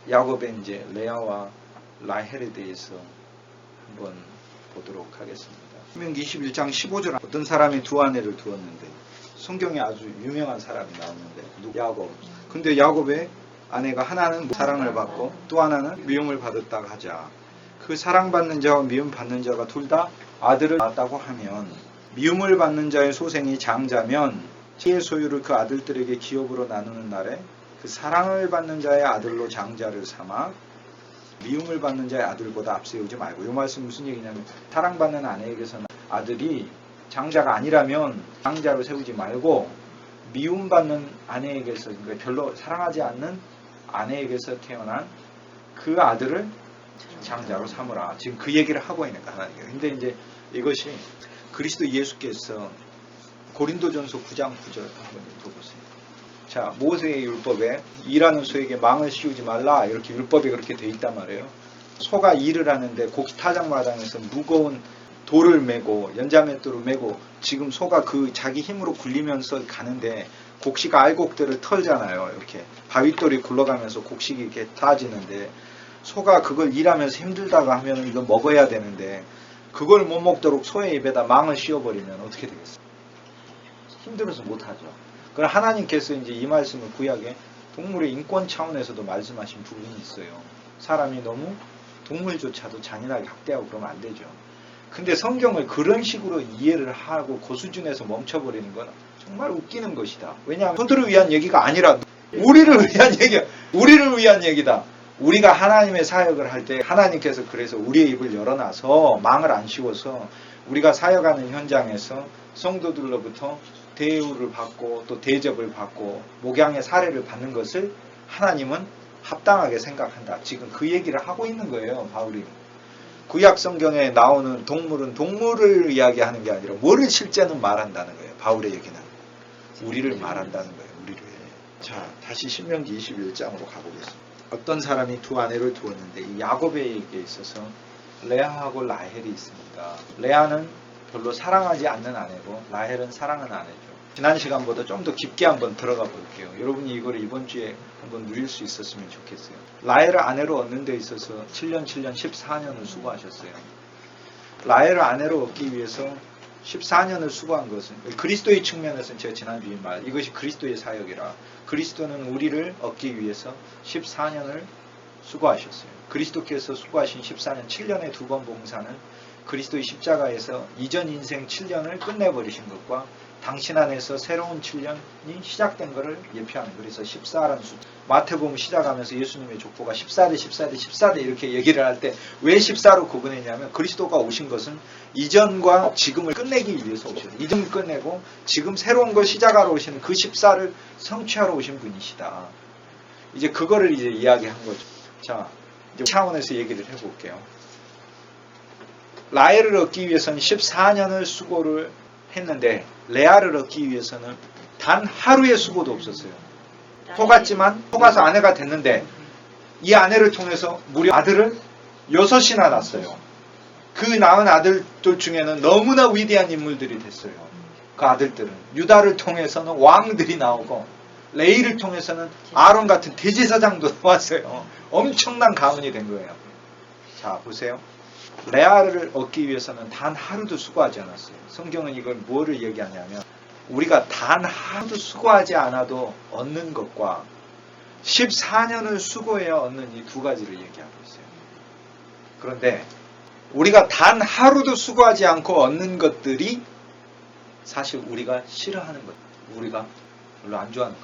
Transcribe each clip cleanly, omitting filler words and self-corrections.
야곱의 이제 레아와 라헬에 대해서 한번 보도록 하겠습니다. 신명기 21장 15절 어떤 사람이 두 아내를 두었는데 성경에 아주 유명한 사람이 나오는데 야곱. 근데 야곱의 아내가 하나는 사랑을 받고 또 하나는 미움을 받았다고 하자. 그 사랑받는 자와 미움받는 자가 둘 다 아들을 낳았다고 하면 미움을 받는 자의 소생이 장자면 지의 소유를 그 아들들에게 기업으로 나누는 날에 그 사랑을 받는 자의 아들로 장자를 삼아 미움을 받는 자의 아들보다 앞세우지 말고. 이 말씀 무슨 얘기냐면 사랑받는 아내에게서는 아들이 장자가 아니라면 장자로 세우지 말고 미움받는 아내에게서 그러니까 별로 사랑하지 않는 아내에게서 태어난 그 아들을 장자로 삼으라. 지금 그 얘기를 하고 있는 거야. 근데 이제 이것이 그리스도 예수께서 고린도전서 9장 9절 한번 읽어보세요. 자, 모세의 율법에 일하는 소에게 망을 씌우지 말라 이렇게 율법에 그렇게 돼 있단 말이에요. 소가 일을 하는데 곡식 타작마당에서 무거운 돌을 메고 연자맷돌을 메고 지금 소가 그 자기 힘으로 굴리면서 가는데 곡식 알곡들을 털잖아요. 이렇게 바윗돌이 굴러가면서 곡식이 이렇게 따지는데 소가 그걸 일하면서 힘들다가 하면 이거 먹어야 되는데 그걸 못 먹도록 소의 입에다 망을 씌워버리면 어떻게 되겠어요? 힘들어서 못하죠. 그럼 하나님께서 이제 이 말씀을 구약에 동물의 인권 차원에서도 말씀하신 부분이 있어요. 사람이 너무 동물조차도 잔인하게 학대하고 그러면 안 되죠. 근데 성경을 그런 식으로 이해를 하고 그 수준에서 멈춰버리는 건 정말 웃기는 것이다. 왜냐하면 그들을 위한 얘기가 아니라 우리를 위한 얘기야. 우리를 위한 얘기다. 우리가 하나님의 사역을 할 때 하나님께서 그래서 우리의 입을 열어놔서 망을 안 씌워서 우리가 사역하는 현장에서 성도들로부터 대우를 받고 또 대접을 받고 목양의 사례를 받는 것을 하나님은 합당하게 생각한다. 지금 그 얘기를 하고 있는 거예요. 바울이. 구약 성경에 나오는 동물은 동물을 이야기하는 게 아니라 뭐를 실제는 말한다는 거예요. 바울의 얘기는 우리를 말한다는 거예요. 우리를. 자, 다시 신명기 21장으로 가보겠습니다. 어떤 사람이 두 아내를 두었는데 이 야곱에게 있어서 레아하고 라헬이 있습니다. 레아는 별로 사랑하지 않는 아내고 라헬은 사랑하는 아내죠. 지난 시간보다 좀 더 깊게 한번 들어가 볼게요. 여러분이 이걸 이번 주에 한번 누릴 수 있었으면 좋겠어요. 라헬을 아내로 얻는 데 있어서 7년 14년을 수고하셨어요. 라헬을 아내로 얻기 위해서 14년을 수고한 것은 그리스도의 측면에서는 제가 지난주에 말 이것이 그리스도의 사역이라 그리스도는 우리를 얻기 위해서 14년을 수고하셨어요. 그리스도께서 수고하신 14년 7년의 두 번 봉사는 그리스도의 십자가에서 이전 인생 7년을 끝내버리신 것과 당신 안에서 새로운 7년이 시작된 것을 예표하는 그래서 14라는 숫자. 마태복음 시작하면서 예수님의 족보가 14대 이렇게 얘기를 할 때 왜 14로 구분했냐면 그리스도가 오신 것은 이전과 지금을 끝내기 위해서 오셨어요. 이전을 끝내고 지금 새로운 걸 시작하러 오시는 그 14를 성취하러 오신 분이시다. 이제 그거를 이제 이야기한 거죠. 자, 이제 차원에서 얘기를 해볼게요. 라헬을 얻기 위해서는 14년을 수고를 했는데 레아를 얻기 위해서는 단 하루의 수고도 없었어요. 속았지만 속아서 아내가 됐는데 이 아내를 통해서 무려 아들을 6이나 낳았어요. 그 낳은 아들들 중에는 너무나 위대한 인물들이 됐어요. 그 아들들은 유다를 통해서는 왕들이 나오고 레이를 통해서는 아론 같은 대제사장도 나왔어요. 엄청난 가문이 된 거예요. 자, 보세요. 레아를 얻기 위해서는 단 하루도 수고하지 않았어요. 성경은 이걸 뭐를 얘기하냐면 우리가 단 하루도 수고하지 않아도 얻는 것과 14년을 수고해야 얻는 이 두 가지를 얘기하고 있어요. 그런데 우리가 단 하루도 수고하지 않고 얻는 것들이 사실 우리가 싫어하는 것, 우리가 별로 안 좋아하는 것,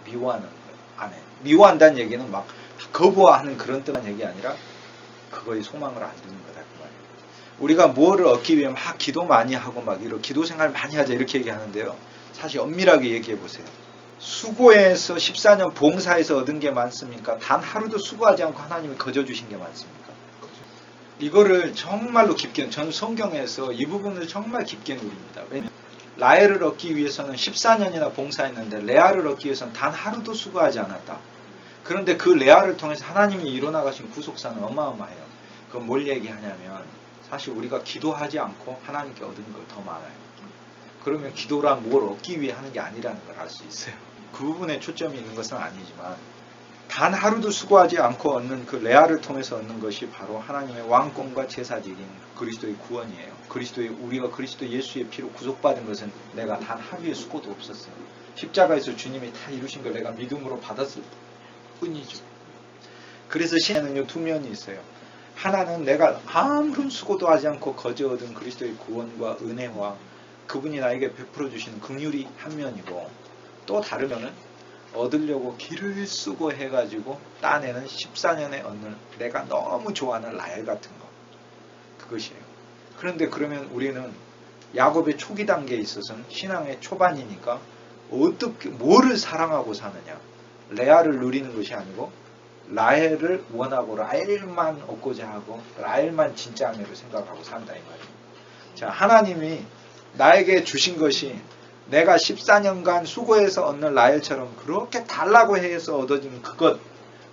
미워하는 것 안에 미워한다는 얘기는 막 거부하는 그런 뜻한 얘기 아니라 그거에 소망을 안 두는 거다. 그 말이에요. 우리가 뭐를 얻기 위해 막 기도 많이 하고 막 이런 기도 생활 많이 하자 이렇게 얘기하는데요. 사실 엄밀하게 얘기해 보세요. 수고해서 14년 봉사해서 얻은 게 많습니까? 단 하루도 수고하지 않고 하나님이 거저 주신 게 많습니까? 이거를 정말로 깊게 저는 성경에서 이 부분을 정말 깊게 누립니다. 왜냐하면 라헬을 얻기 위해서는 14년이나 봉사했는데 레아를 얻기 위해서는 단 하루도 수고하지 않았다. 그런데 그 레아를 통해서 하나님이 이뤄나가신 구속사는 어마어마해요. 그건 뭘 얘기하냐면 사실 우리가 기도하지 않고 하나님께 얻은 거 더 많아요. 그러면 기도란 뭘 얻기 위해 하는 게 아니라는 걸 알 수 있어요. 그 부분에 초점이 있는 것은 아니지만 단 하루도 수고하지 않고 얻는 그 레아를 통해서 얻는 것이 바로 하나님의 왕권과 제사직인 그리스도의 구원이에요. 우리가 그리스도 예수의 피로 구속받은 것은 내가 단 하루의 수고도 없었어요. 십자가에서 주님이 다 이루신 걸 내가 믿음으로 받았을 뿐이죠. 그래서 신에는요 두 면이 있어요. 하나는 내가 아무런 수고도 하지 않고 거저 얻은 그리스도의 구원과 은혜와 그분이 나에게 베풀어 주시는 긍휼이 한 면이고, 또 다른 면은 얻으려고 길을 쓰고 해가지고 따내는 14년에 얻는 내가 너무 좋아하는 라헬 같은 거, 그것이에요. 그런데 그러면 우리는 야곱의 초기 단계에 있어서는 신앙의 초반이니까 어떻게 뭐를 사랑하고 사느냐, 레아를 누리는 것이 아니고 라헬을 원하고 라헬만 얻고자 하고 라헬만 진짜 아내로 생각하고 산다 이 말이에요. 자, 하나님이 나에게 주신 것이 내가 14년간 수고해서 얻는 라헬처럼 그렇게 달라고 해서 얻어진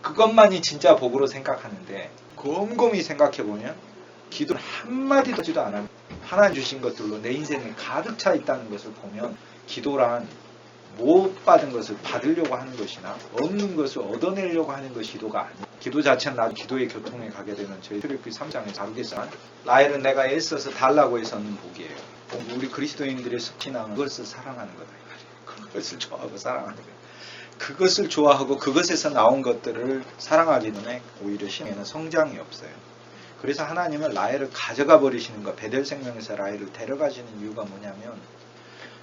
그것만이 진짜 복으로 생각하는데, 곰곰이 생각해보면 기도를 한마디도 하지도 않아 하나님 주신 것들로 내 인생에 가득 차 있다는 것을 보면, 기도란 못 받은 것을 받으려고 하는 것이나 얻는 것을 얻어내려고 하는 것이 기도가 아니에요. 기도 자체는 나도 기도의 교통에 가게 되면 저희 필리피 3장에 다루겠지만, 라헬은 내가 애써서 달라고 해서 얻는 복이에요. 우리 그리스도인들의 신앙은 그것을 사랑하는 거다. 그것을 좋아하고 사랑하는 거예요. 그것을 좋아하고 그것에서 나온 것들을 사랑하기 때문에 오히려 신앙에는 성장이 없어요. 그래서 하나님은 라헬을 가져가 버리시는 거, 베델 생명에서 라헬을 데려가시는 이유가 뭐냐면,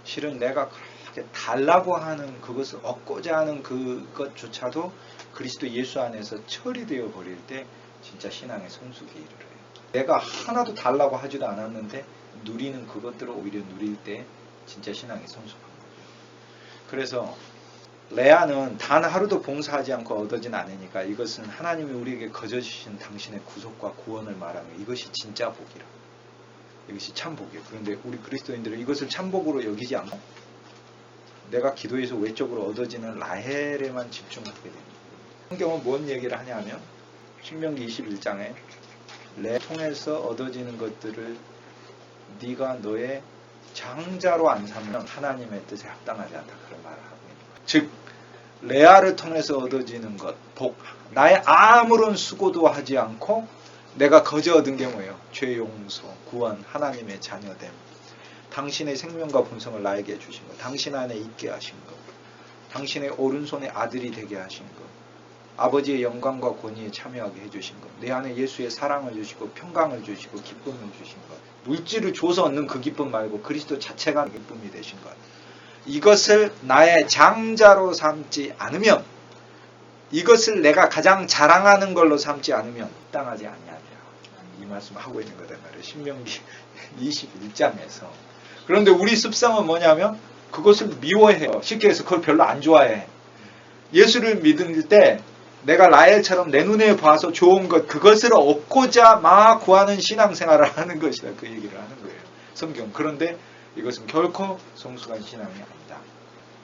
실은 내가 그렇게 달라고 하는 그것을 얻고자 하는 그것조차도 그리스도 예수 안에서 처리되어 버릴 때 진짜 신앙의 성숙이 이르러요. 내가 하나도 달라고 하지도 않았는데 누리는 그것들을 오히려 누릴 때 진짜 신앙이 성숙한 거죠. 그래서 레아는 단 하루도 봉사하지 않고 얻어진 않으니까 이것은 하나님이 우리에게 거저 주신 당신의 구속과 구원을 말하며 이것이 진짜 복이라. 이것이 참 복이에요. 그런데 우리 그리스도인들은 이것을 참 복으로 여기지 않고 내가 기도에서 외적으로 얻어지는 라헬에만 집중하게 됩니다. 성경은 뭔 얘기를 하냐면 신명기 21장에 레 통해서 얻어지는 것들을 네가 너의 장자로 안 삼으면 하나님의 뜻에 합당하지 않다, 그런 말을 하고 있는 거예요. 즉 레아를 통해서 얻어지는 것, 복, 나의 아무런 수고도 하지 않고 내가 거저 얻은 게 뭐예요? 죄 용서, 구원, 하나님의 자녀됨, 당신의 생명과 본성을 나에게 주신 것, 당신 안에 있게 하신 것, 당신의 오른손의 아들이 되게 하신 것, 아버지의 영광과 권위에 참여하게 해주신 것, 내 안에 예수의 사랑을 주시고 평강을 주시고 기쁨을 주신 것, 물질을 줘서 얻는 그 기쁨 말고 그리스도 자체가 기쁨이 되신 것, 이것을 나의 장자로 삼지 않으면, 이것을 내가 가장 자랑하는 걸로 삼지 않으면 합당하지 아니하리라, 이 말씀을 하고 있는 거다 말이에요. 신명기 21장에서. 그런데 우리 습성은 뭐냐면 그것을 미워해요. 쉽게 해서 그걸 별로 안 좋아해. 예수를 믿을 때 내가 라헬처럼 내 눈에 봐서 좋은 것, 그것을 얻고자 막 구하는 신앙생활을 하는 것이다, 그 얘기를 하는 거예요, 성경. 그런데 이것은 결코 성숙한 신앙이 아니다.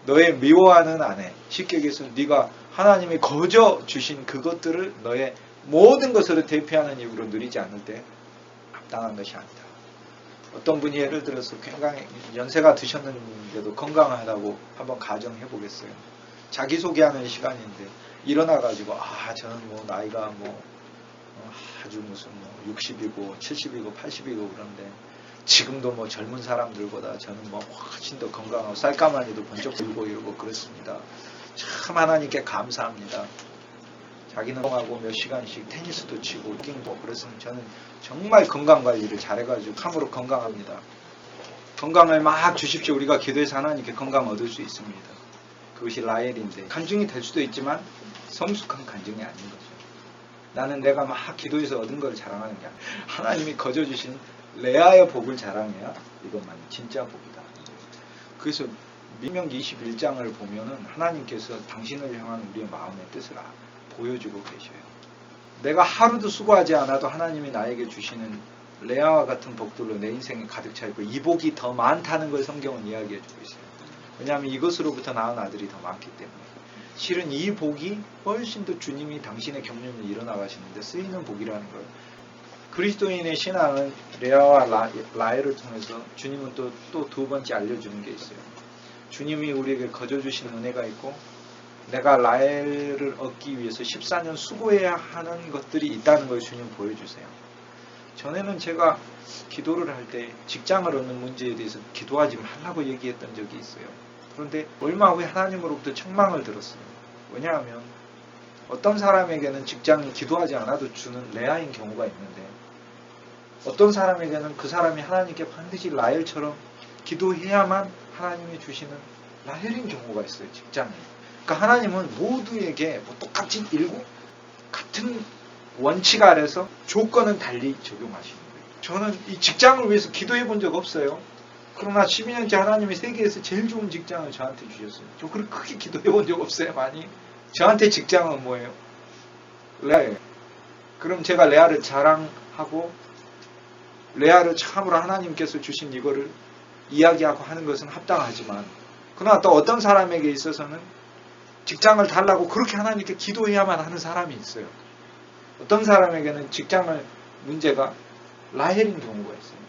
너의 미워하는 아내, 쉽게 얘기해서 네가 하나님이 거저 주신 그것들을 너의 모든 것으로 대표하는 이유로 누리지 않을 때 합당한 것이 아니다. 어떤 분이 예를 들어서 굉장히 연세가 드셨는데도 건강하다고 한번 가정해 보겠어요. 자기소개하는 시간인데 일어나가지고 저는 뭐 나이가 뭐 아주 무슨 뭐 60이고 70이고 80이고 그런데 지금도 뭐 젊은 사람들보다 저는 뭐 훨씬 더 건강하고 쌀가마니도 번쩍 들고 이러고 그렇습니다. 참 하나님께 감사합니다. 자기는 하고 몇 시간씩 테니스도 치고 킹도 그랬으면 저는 정말 건강관리를 잘해가지고 참으로 건강합니다. 건강을 막 주십시오. 우리가 기도해서 하나님께 건강 얻을 수 있습니다. 그것이 라헬인데 간증이 될 수도 있지만 성숙한 간증이 아닌 거죠. 나는 내가 막 기도해서 얻은 걸 자랑하는 게 아니라 하나님이 거저 주신 레아의 복을 자랑해야 이것만 진짜 복이다. 그래서 민명기 21장을 보면은 하나님께서 당신을 향한 우리의 마음의 뜻을 보여주고 계셔요. 내가 하루도 수고하지 않아도 하나님이 나에게 주시는 레아와 같은 복들로 내 인생에 가득 차 있고 이 복이 더 많다는 걸 성경은 이야기해 주고 있어요. 왜냐하면 이것으로부터 낳은 아들이 더 많기 때문에. 실은 이 복이 훨씬 더 주님이 당신의 경륜을 이뤄나가시는데 쓰이는 복이라는 거예요. 그리스도인의 신앙은 레아와 라헬을 통해서 주님은 또 두 번째 알려주는 게 있어요. 주님이 우리에게 거저 주신 은혜가 있고 내가 라헬을 얻기 위해서 14년 수고해야 하는 것들이 있다는 걸 주님 보여주세요. 전에는 제가 기도를 할 때 직장을 얻는 문제에 대해서 기도하지 말라고 얘기했던 적이 있어요. 그런데 얼마 후에 하나님으로부터 책망을 들었어요. 왜냐하면 어떤 사람에게는 직장이 기도하지 않아도 주는 레아인 경우가 있는데 어떤 사람에게는 그 사람이 하나님께 반드시 라헬처럼 기도해야만 하나님이 주시는 라헬인 경우가 있어요. 직장이. 그러니까 하나님은 모두에게 뭐 똑같이 일고 같은 원칙 아래서 조건은 달리 적용하시는 거예요. 저는 이 직장을 위해서 기도해 본 적 없어요. 그러나 12년째 하나님이 세계에서 제일 좋은 직장을 저한테 주셨어요. 저 그렇게 크게 기도해 본 적 없어요. 많이. 저한테 직장은 뭐예요? 레아예요. 그럼 제가 레아를 자랑하고 레아를 참으로 하나님께서 주신 이거를 이야기하고 하는 것은 합당하지만 그러나 또 어떤 사람에게 있어서는 직장을 달라고 그렇게 하나님께 기도해야만 하는 사람이 있어요. 어떤 사람에게는 직장을 문제가 라헬인 경우가 있어요.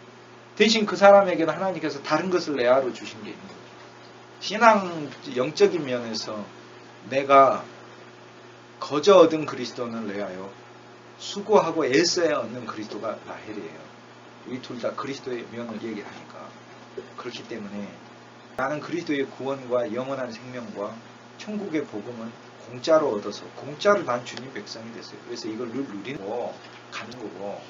대신 그 사람에게는 하나님께서 다른 것을 레아로 주신 게 있는 거죠. 신앙 영적인 면에서 내가 거저 얻은 그리스도는 레아요. 수고하고 애써야 얻는 그리스도가 라헬이에요. 이 둘 다 그리스도의 면을 얘기하니까. 그렇기 때문에 나는 그리스도의 구원과 영원한 생명과 천국의 복음은 공짜로 얻어서 공짜로 난 주님 백성이 됐어요. 그래서 이걸 늘 누리고 가는 거고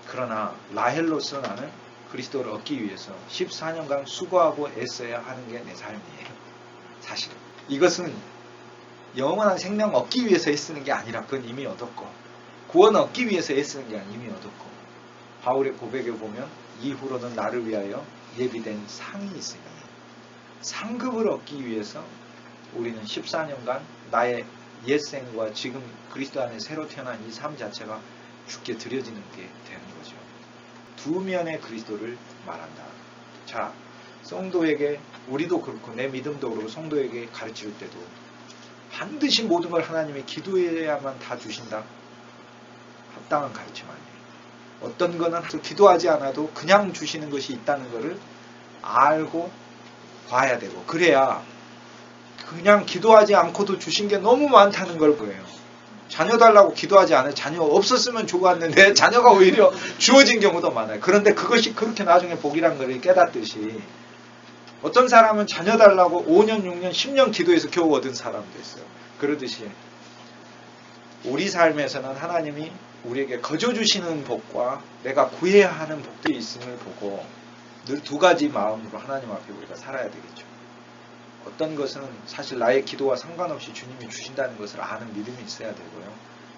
그러나 라헬로서 나는 그리스도를 얻기 위해서 14년간 수고하고 애써야 하는 게 내 삶이에요. 사실은 이것은 영원한 생명 얻기 위해서 애쓰는 게 아니라 그건 이미 얻었고 구원 얻기 위해서 애쓰는 게 아니라 이미 얻었고 바울의 고백에 보면 이후로는 나를 위하여 예비된 상이 있으니 상급을 얻기 위해서 우리는 14년간 나의 옛생과 지금 그리스도 안에 새로 태어난 이 삶 자체가 주께 드려지는 게 되는 거죠. 두 면의 그리스도를 말한다. 자, 성도에게 우리도 그렇고 내 믿음도 그렇고 성도에게 가르칠 때도 반드시 모든 걸 하나님이 기도해야만 다 주신다. 합당한 가르침 아니에요. 어떤 거는 기도하지 않아도 그냥 주시는 것이 있다는 것을 알고 봐야 되고 그래야 그냥 기도하지 않고도 주신 게 너무 많다는 걸 보여요. 자녀 달라고 기도하지 않아요. 자녀 없었으면 좋았는데 자녀가 오히려 주어진 경우도 많아요. 그런데 그것이 그렇게 나중에 복이란 걸 깨닫듯이 어떤 사람은 자녀 달라고 5년, 6년, 10년 기도해서 겨우 얻은 사람도 있어요. 그러듯이 우리 삶에서는 하나님이 우리에게 거저 주시는 복과 내가 구해야 하는 복들이 있음을 보고 늘 두 가지 마음으로 하나님 앞에 우리가 살아야 되겠죠. 어떤 것은 사실 나의 기도와 상관없이 주님이 주신다는 것을 아는 믿음이 있어야 되고요.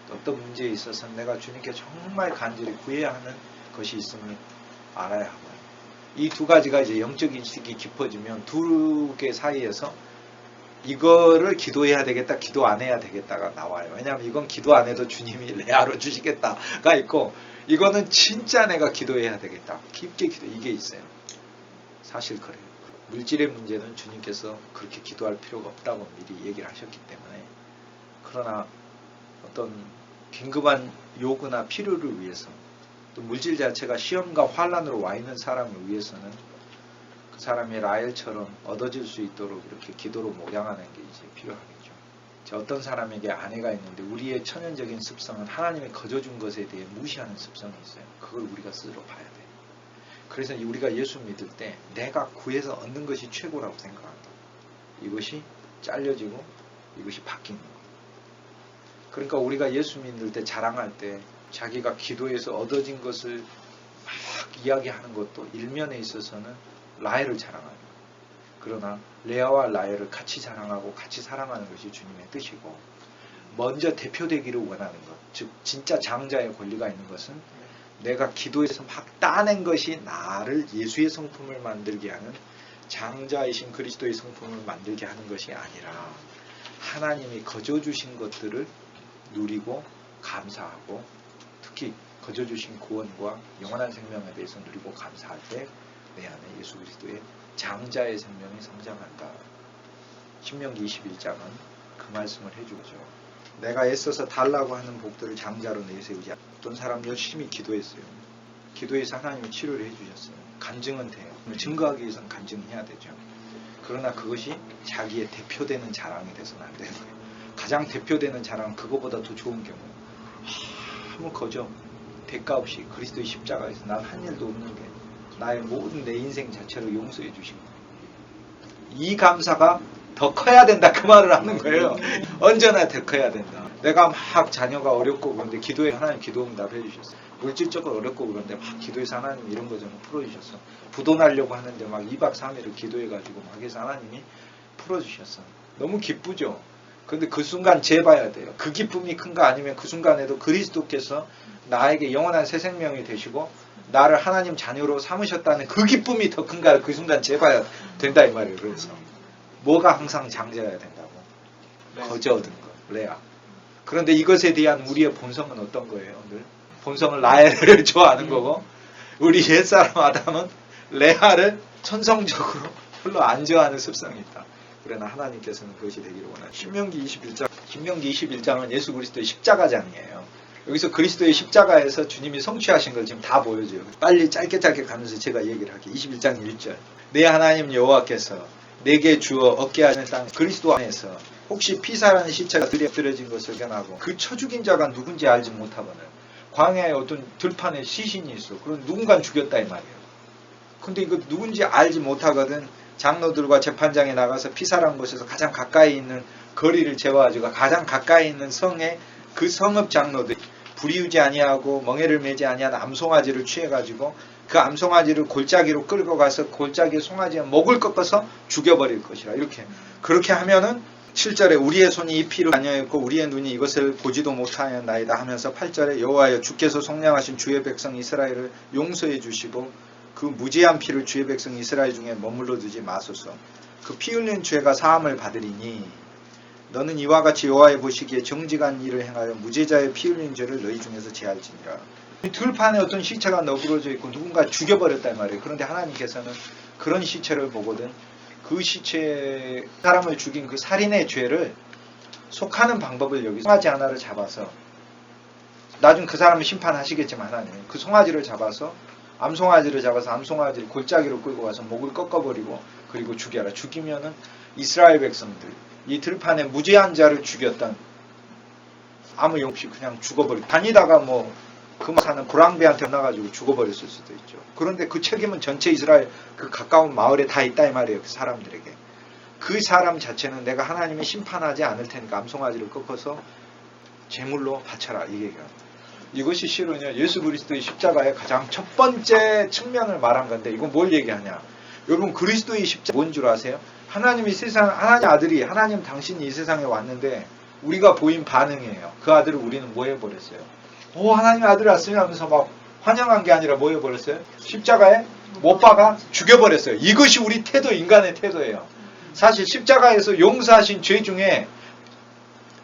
또 어떤 문제에 있어서는 내가 주님께 정말 간절히 구해야 하는 것이 있음을 알아야 하고요. 이 두 가지가 이제 영적 인식이 깊어지면 두 개 사이에서 이거를 기도해야 되겠다, 기도 안 해야 되겠다가 나와요. 왜냐하면 이건 기도 안 해도 주님이 레아로 주시겠다가 있고 이거는 진짜 내가 기도해야 되겠다. 깊게 기도 이게 있어요. 사실 그래요. 물질의 문제는 주님께서 그렇게 기도할 필요가 없다고 미리 얘기를 하셨기 때문에 그러나 어떤 긴급한 요구나 필요를 위해서 또 물질 자체가 시험과 환난으로 와 있는 사람을 위해서는 그 사람이 라헬처럼 얻어질 수 있도록 이렇게 기도로 목양하는 게 이제 필요하겠죠. 어떤 사람에게 아내가 있는데 우리의 천연적인 습성은 하나님이 거저준 것에 대해 무시하는 습성이 있어요. 그걸 우리가 스스로 봐야 돼요. 그래서 우리가 예수 믿을 때 내가 구해서 얻는 것이 최고라고 생각한다. 이것이 잘려지고 이것이 바뀌는 거예요. 그러니까 우리가 예수 믿을 때 자랑할 때 자기가 기도해서 얻어진 것을 막 이야기하는 것도 일면에 있어서는 라헬을 자랑하는 거예요. 그러나 레아와 라헬을 같이 자랑하고 같이 사랑하는 것이 주님의 뜻이고 먼저 대표되기를 원하는 것, 즉 진짜 장자의 권리가 있는 것은 내가 기도해서 막 따낸 것이 나를 예수의 성품을 만들게 하는 장자이신 그리스도의 성품을 만들게 하는 것이 아니라 하나님이 거저 주신 것들을 누리고 감사하고 특히 거저 주신 구원과 영원한 생명에 대해서 누리고 감사할 때 내 안에 예수 그리스도의 장자의 생명이 성장한다. 신명기 21장은 그 말씀을 해주죠. 내가 애써서 달라고 하는 복들을 장자로 내세우지. 어떤 사람 열심히 기도했어요. 기도해서 하나님이 치료를 해주셨어요. 간증은 돼요. 증거하기 위해서는 간증해야 되죠. 그러나 그것이 자기의 대표되는 자랑이 돼서는 안 되는 거예요. 가장 대표되는 자랑은 그거보다 더 좋은 경우. 아무 거저 대가 없이 그리스도의 십자가에서 난 한 일도 없는 게 나의 모든 내 인생 자체를 용서해 주신 거예요. 이 감사가 더 커야 된다 그 말을 하는 거예요. 언제나 더 커야 된다. 내가 막 자녀가 어렵고 그런데 기도에 하나님 기도 응답해 주셨어. 물질적으로 어렵고 그런데 막 기도해서 하나님 이런 거 좀 풀어주셨어. 부도나려고 하는데 막 2박 3일을 기도해가지고 막 해서 하나님이 풀어주셨어. 너무 기쁘죠. 그런데 그 순간 재봐야 돼요. 그 기쁨이 큰가 아니면 그 순간에도 그리스도께서 나에게 영원한 새 생명이 되시고 나를 하나님 자녀로 삼으셨다는 그 기쁨이 더 큰가 그 순간 재봐야 된다 이 말이에요. 그래서 뭐가 항상 장자여야 된다고? 거저 얻은 것, 레아. 그런데 이것에 대한 우리의 본성은 어떤 거예요? 늘 본성을 라헬을 좋아하는 거고 우리 옛사람 아담은 레아를 천성적으로 별로 안 좋아하는 습성이 있다. 그러나 하나님께서는 그것이 되기를 원하는 신명기 21장은 예수 그리스도의 십자가장이에요. 여기서 그리스도의 십자가에서 주님이 성취하신 걸 지금 다 보여줘요. 빨리 짧게 가면서 제가 얘기를 할게요. 21장 1절 내 하나님 여호와께서 내게 주어 얻게 하는 땅 그리스도 안에서 혹시 피살하는 시체가 들여진 것을 견하고 그 쳐 죽인 자가 누군지 알지 못하거늘 광야에 어떤 들판에 시신이 있어. 그럼 누군가 죽였다 이 말이에요. 근데 이거 누군지 알지 못하거든 장로들과 재판장에 나가서 피살한 곳에서 가장 가까이 있는 거리를 재봐가지고 가장 가까이 있는 성에 그 성읍 장로들이 불이우지 아니하고 멍에를 매지 아니한 암송아지를 취해가지고 그 암송아지를 골짜기로 끌고 가서 골짜기에 송아지의 목을 꺾어서 죽여버릴 것이라. 이렇게 그렇게 하면은 7절에 우리의 손이 이 피를 다녀있고 우리의 눈이 이것을 보지도 못하였나이다 하면서 8절에 여호와여 주께서 속량하신 주의 백성 이스라엘을 용서해 주시고 그 무지한 피를 주의 백성 이스라엘 중에 머물러 두지 마소서. 그 피 흘린 죄가 사함을 받으리니 너는 이와 같이 여호와의 보시기에 정직한 일을 행하여 무죄자의 피 흘린 죄를 너희 중에서 제할지니라. 들판에 어떤 시체가 너부러져 있고 누군가 죽여버렸단 말이에요. 그런데 하나님께서는 그런 시체를 보거든 그 시체 사람을 죽인 그 살인의 죄를 속하는 방법을 여기 송아지 하나를 잡아서 나중 그 사람을 심판하시겠지만 하나님 그 송아지를 잡아서 암송아지를 골짜기로 끌고 가서 목을 꺾어버리고 그리고 죽여라. 죽이면은 이스라엘 백성들 이 들판에 무죄한 자를 죽였던 아무 용 없이 그냥 죽어버리고 다니다가 뭐 그 사는 불황배한테 나가지고 죽어버렸을 수도 있죠. 그런데 그 책임은 전체 이스라엘 그 가까운 마을에 다 있다 이 말이에요. 그 사람들에게. 그 사람 자체는 내가 하나님이 심판하지 않을 테니까 암송아지를 꺾어서 제물로 바쳐라 이 얘기가. 이것이 실은요 예수 그리스도의 십자가의 가장 첫 번째 측면을 말한 건데 이건 뭘 얘기하냐. 여러분 그리스도의 십자가 뭔 줄 아세요? 하나님 아들이 하나님 당신이 이 세상에 왔는데 우리가 보인 반응이에요. 그 아들을 우리는 뭐 해버렸어요? 오 하나님 아들 왔으면 하면서 막 환영한 게 아니라 뭐 해버렸어요? 십자가에 못 박아 죽여버렸어요. 이것이 우리 태도 인간의 태도예요. 사실 십자가에서 용서하신 죄 중에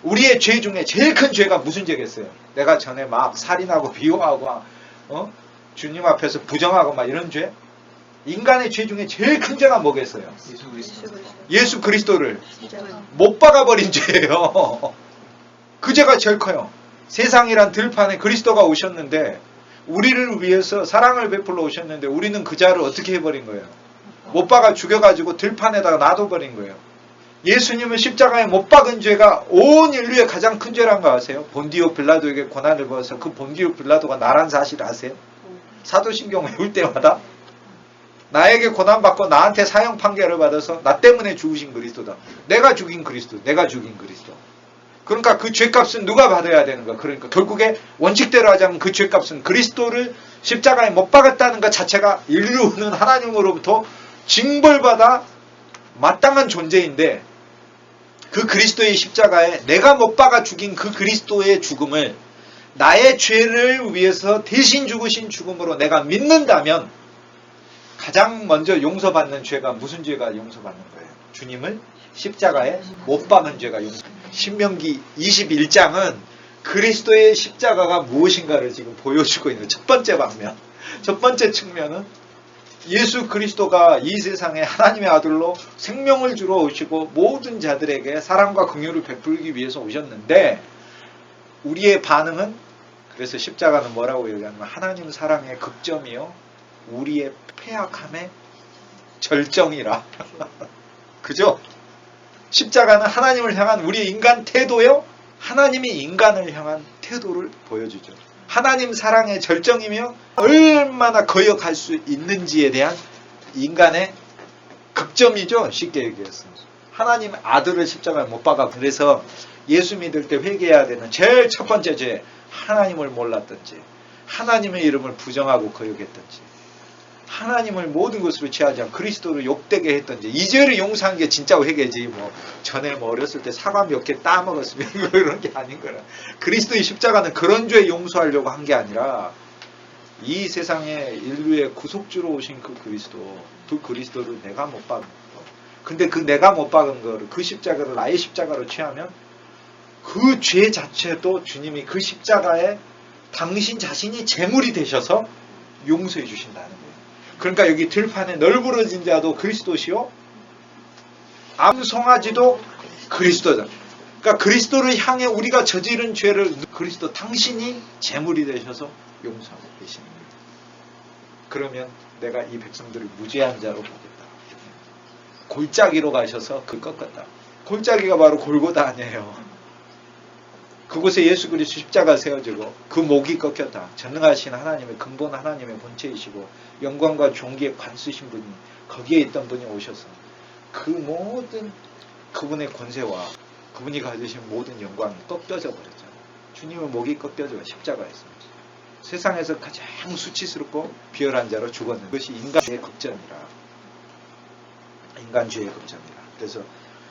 우리의 죄 중에 제일 큰 죄가 무슨 죄겠어요? 내가 전에 막 살인하고 비호하고 주님 앞에서 부정하고 막 이런 죄? 인간의 죄 중에 제일 큰 죄가 뭐겠어요? 예수 그리스도를 못 박아버린 죄예요. 그 죄가 제일 커요. 세상이란 들판에 그리스도가 오셨는데 우리를 위해서 사랑을 베풀러 오셨는데 우리는 그 자를 어떻게 해버린 거예요? 못 박아 죽여가지고 들판에다가 놔둬버린 거예요. 예수님은 십자가에 못 박은 죄가 온 인류의 가장 큰 죄란 거 아세요? 본디오 빌라도에게 고난을 받아서 그 본디오 빌라도가 나란 사실 아세요? 사도신경 외울 때마다 나에게 고난받고 나한테 사형 판결을 받아서 나 때문에 죽으신 그리스도다. 내가 죽인 그리스도. 그러니까 그 죄값은 누가 받아야 되는 거야. 그러니까 결국에 원칙대로 하자면 그 죄값은 그리스도를 십자가에 못 박았다는 것 자체가 인류는 하나님으로부터 징벌받아 마땅한 존재인데 그 그리스도의 십자가에 내가 못 박아 죽인 그 그리스도의 죽음을 나의 죄를 위해서 대신 죽으신 죽음으로 내가 믿는다면 가장 먼저 용서받는 죄가 무슨 죄가 용서받는 거예요? 주님을 십자가에 못 박은 죄가 용서받는 거예요. 신명기 21장은 그리스도의 십자가가 무엇인가를 지금 보여주고 있는 첫 번째 방면. 첫 번째 측면은 예수 그리스도가 이 세상에 하나님의 아들로 생명을 주러 오시고 모든 자들에게 사랑과 긍휼을 베풀기 위해서 오셨는데 우리의 반응은 그래서 십자가는 뭐라고 얘기하냐면 하나님 사랑의 극점이요 우리의 패악함의 절정이라. 그죠? 십자가는 하나님을 향한 우리의 인간 태도요. 하나님이 인간을 향한 태도를 보여주죠. 하나님 사랑의 절정이며 얼마나 거역할 수 있는지에 대한 인간의 극점이죠. 쉽게 얘기해서. 하나님 아들을 십자가에 못 박아. 그래서 예수 믿을 때 회개해야 되는 제일 첫 번째 죄, 하나님을 몰랐던지, 하나님의 이름을 부정하고 거역했던지, 하나님을 모든 것으로 취하지 않고 그리스도를 욕되게 했던지, 이 죄를 용서한 게 진짜 회개지. 뭐 전에 뭐 어렸을 때 사과 몇 개 따먹었으면 그런 게 아닌 거라. 그리스도의 십자가는 그런 죄 용서하려고 한 게 아니라 이 세상에 인류의 구속주로 오신 그 그리스도를 내가 못 박은 거. 근데 그 내가 못 박은 거를, 그 십자가를 나의 십자가로 취하면 그 죄 자체도 주님이 그 십자가에 당신 자신이 제물이 되셔서 용서해 주신다는 거예요. 그러니까 여기 들판에 널브러진 자도 그리스도시요, 암송아지도 그리스도다. 그러니까 그리스도를 향해 우리가 저지른 죄를 그리스도 당신이 제물이 되셔서 용서하고 계시는 거예요. 그러면 내가 이 백성들을 무죄한 자로 보겠다. 골짜기로 가셔서 그 꺾었다. 골짜기가 바로 골고다 아니에요. 그곳에 예수 그리스도 십자가 세워지고 그 목이 꺾였다. 전능하신 하나님의 근본, 하나님의 본체이시고 영광과 존귀에 관쓰신 분이, 거기에 있던 분이 오셔서 그 모든 그분의 권세와 그분이 가지신 모든 영광이 꺾여져 버렸잖아요. 주님의 목이 꺾여져 십자가에서 세상에서 가장 수치스럽고 비열한 자로 죽었는 것이 인간의 극점이라. 인간주의의 극점이라. 그래서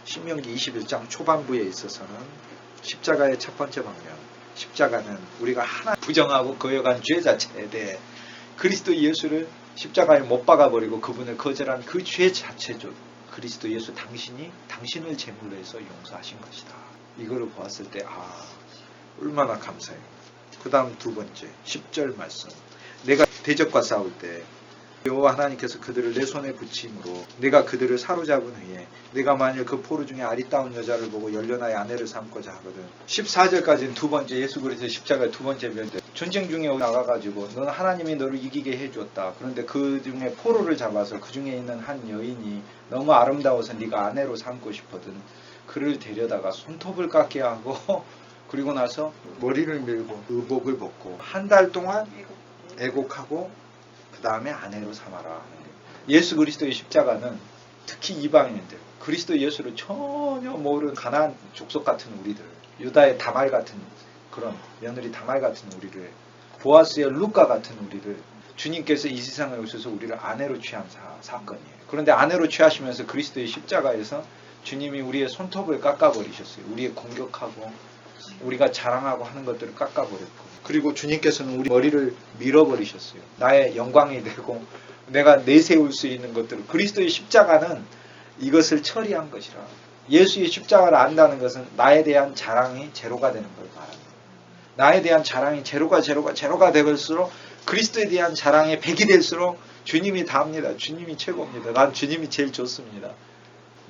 신명기 21장 초반부에 있어서는 십자가의 첫 번째 방면, 십자가는 우리가 하나 부정하고 거역한 죄 자체에 대해 그리스도 예수를 십자가에 못 박아버리고 그분을 거절한 그 죄 자체죠. 그리스도 예수 당신이 당신을 제물로 해서 용서하신 것이다. 이거를 보았을 때 얼마나 감사해요. 그 다음 두 번째 10절 말씀. 내가 대적과 싸울 때 여호와 하나님께서 그들을 내 손에 붙임으로 내가 그들을 사로잡은 후에 내가 만일 그 포로 중에 아리따운 여자를 보고 열려나의 아내를 삼고자 하거든. 14절까지는 두 번째 예수 그리스도의 십자가의 두 번째 면대. 전쟁 중에 나가가지고 너는 하나님이 너를 이기게 해주었다. 그런데 그 중에 포로를 잡아서 그 중에 있는 한 여인이 너무 아름다워서 네가 아내로 삼고 싶거든. 그를 데려다가 손톱을 깎게 하고 그리고 나서 머리를 밀고 의복을 벗고 한 달 동안 애곡하고 그 다음에 아내로 삼아라. 예수 그리스도의 십자가는 특히 이방인들, 그리스도 예수를 전혀 모르는 가나안 족속 같은 우리들, 유다의 다말 같은 그런 며느리 다말 같은 우리를, 보아스의 루카 같은 우리를 주님께서 이 세상에 오셔서 우리를 아내로 취한 사건이에요. 그런데 아내로 취하시면서 그리스도의 십자가에서 주님이 우리의 손톱을 깎아버리셨어요. 우리의 공격하고 우리가 자랑하고 하는 것들을 깎아버렸고, 그리고 주님께서는 우리 머리를 밀어버리셨어요. 나의 영광이 되고 내가 내세울 수 있는 것들을. 그리스도의 십자가는 이것을 처리한 것이라. 예수의 십자가를 안다는 것은 나에 대한 자랑이 제로가 되는 걸 말합니다. 나에 대한 자랑이 제로가 될수록 그리스도에 대한 자랑이 100이 될수록 주님이 다합니다. 주님이 최고입니다. 난 주님이 제일 좋습니다.